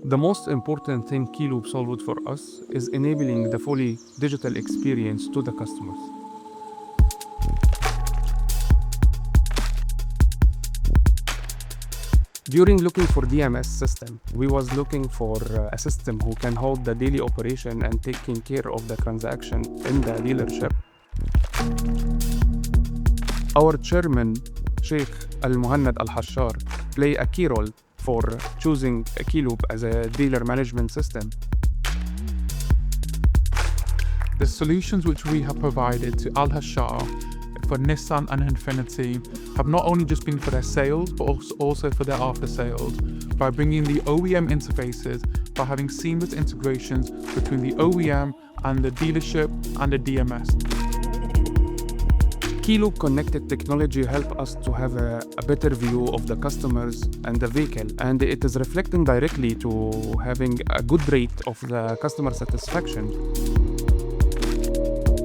The most important thing Keyloop solved for us is enabling the fully digital experience to the customers. During looking for DMS system, we was looking for a system who can hold the daily operation and taking care of the transaction in the dealership. Our chairman, Sheikh Al-Muhannad Al-Hashar, play a key role for choosing Keyloop as a dealer management system. The solutions which we have provided to Al-Hashar for Nissan and Infiniti have not only just been for their sales, but also for their after sales, by bringing the OEM interfaces, by having seamless integrations between the OEM and the dealership and the DMS. Keyloop connected technology help us to have a better view of the customers and the vehicle, and it is reflecting directly to having a good rate of the customer satisfaction.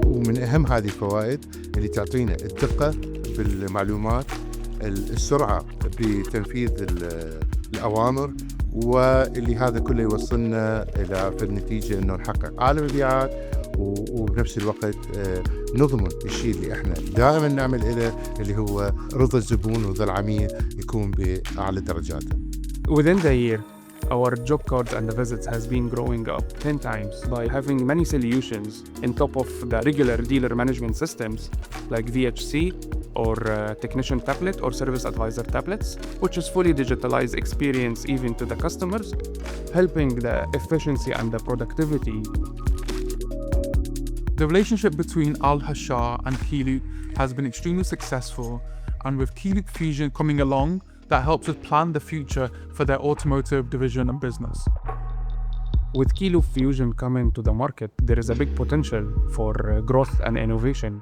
ومن أهم هذه الفوائد اللي تعطينا الدقة في المعلومات، السرعة بتنفيذ الأوامر، واللي هذا كله يوصلنا إلى في النتيجة إنه نحقق أعلى مبيعات وبنفس الوقت نضمن الشيء اللي احنا دائما نعمل إله، اللي هو رضا الزبون ورضا العميل يكون بأعلى درجاته. Within the year, our job cards and the visits has been growing up 10 times by having many solutions on top of the regular dealer management systems like VHC or technician tablet or service advisor tablets, which is fully digitalized experience even to the customers, helping the efficiency and the productivity. The relationship between Al-Hashar and Keyloop has been extremely successful, and with Keyloop Fusion coming along, that helps us plan the future for their automotive division and business. With Keyloop Fusion coming to the market, there is a big potential for growth and innovation.